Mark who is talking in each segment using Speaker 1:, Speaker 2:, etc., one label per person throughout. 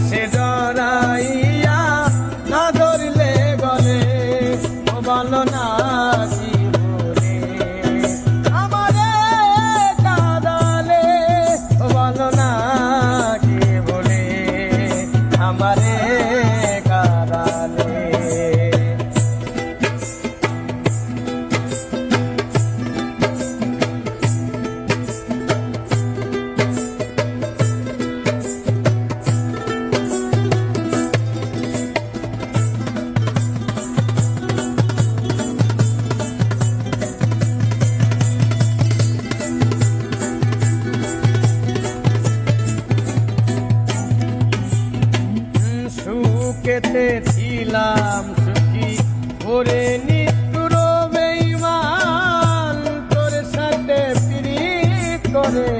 Speaker 1: সে জড়াইয়া না ধরলে গলে ও বলো না কি বলে আমারে কাঁদালে ও বলো না কি বলে আমারে কাঁদালে সুখেতে ছিলাম সুখী ওরে নিতুর বেঈমান তোর সাথে প্রীত করে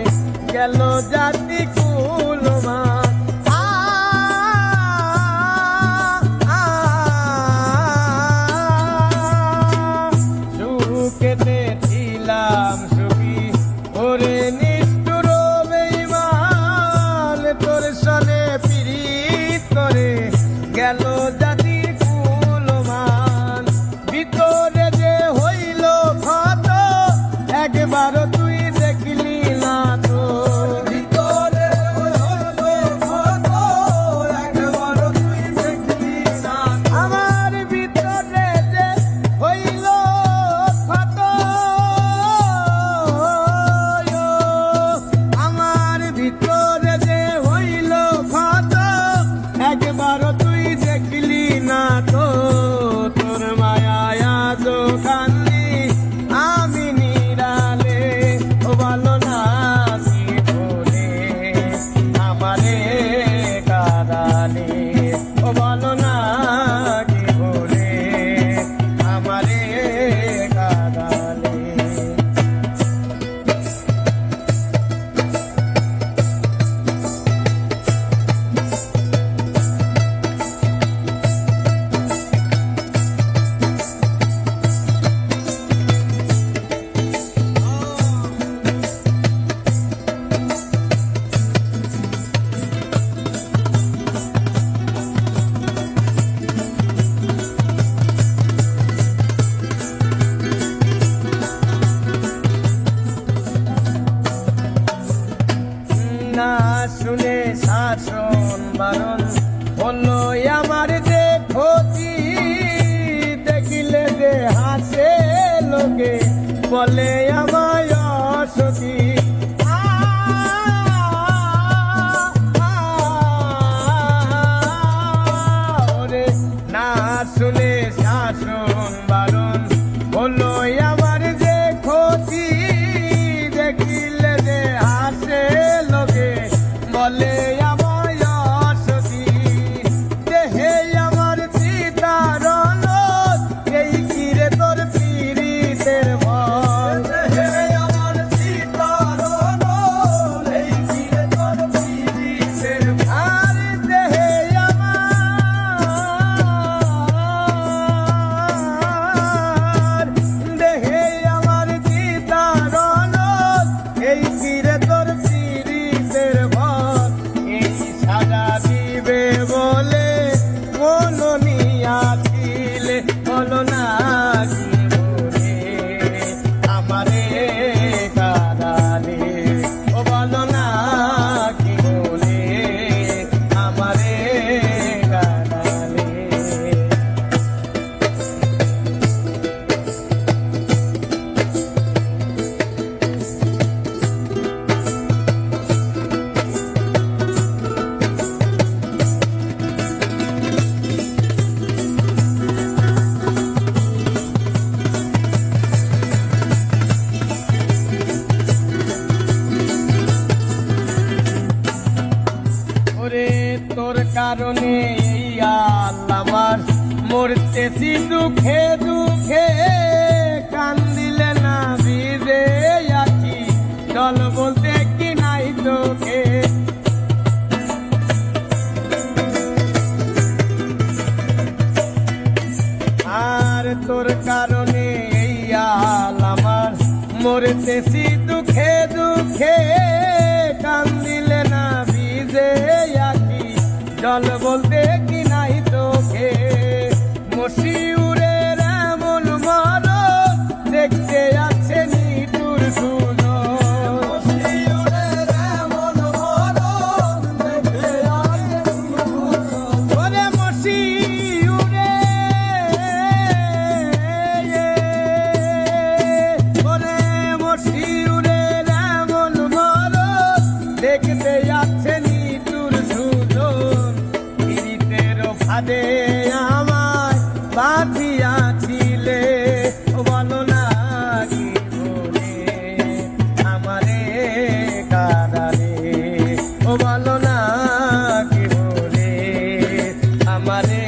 Speaker 1: গেল জাতি কুলমান সুখেতে ছিলাম সুখী ওরে নিতুর বেঈমান তোর সাথে প্রীত করে গেল জাতির কুলমান ভিতরে যে হইল ক্ষত একবার তুই দেখলি না তো ভিতরে হইল ক্ষত একবার তুই দেখলি না আমার ভিতরে যে হইল ক্ষত আমার ভিতরে যে হইল ক্ষত একবার দেখলি না তো তোর মায়া দোকানি আমি নিরালে ও বলো না কি বলে আমারে কাঁদালে ও বলো না কি বলে আমারে কাঁদালে না শুনে শাসন বারণ হলো আমার যে ক্ষতি দেখিলে যে হাসে লোকে বলে আমায় অসতী ওরে না শুনে শাসন বারণ হলো আমার যে ক্ষতি দেখিলে যে হাসে লোকে বলে আমায় অসতী দেহে আমার চিতারণ এই কিরে তোর পীড়িতের ভয় দেহে আমার চিতারণ এই কিরে তোর পীড়িতের আর দেহে আমার চিতারণ এই কিরে তোর পীড়িতের ভয় এই সাজা দিবে বলে মন নিয়াছিলে বলো না কি বলে আমারে কাঁদালে ও বলো না কি বলে আমারে কাঁদালে তোর কারণে এই আল্লামার মরতেছি দুঃখে দুঃখে কান্দিলে না ভিজে আছি চল বলতে কি নাই তোকে আর তোর কারণে এই আল্লামার মরতেছি দুঃখে দুঃখে কান্দিলে না ভিজে আছি জল বলতে কি নাই তোকে মশিউরের এমন মরণ দেখতে আছে নিটুর সুজন ওরে মশিউরে ওরে মশিউরের এমন মরণ দেখতে আছে নিটুর সুজন পীড়িতের ফাঁদে আমায় বাঁধিয়াছিলে বলো না কি বলে আমারে কাদারে ও বলো না কি বলে আমারে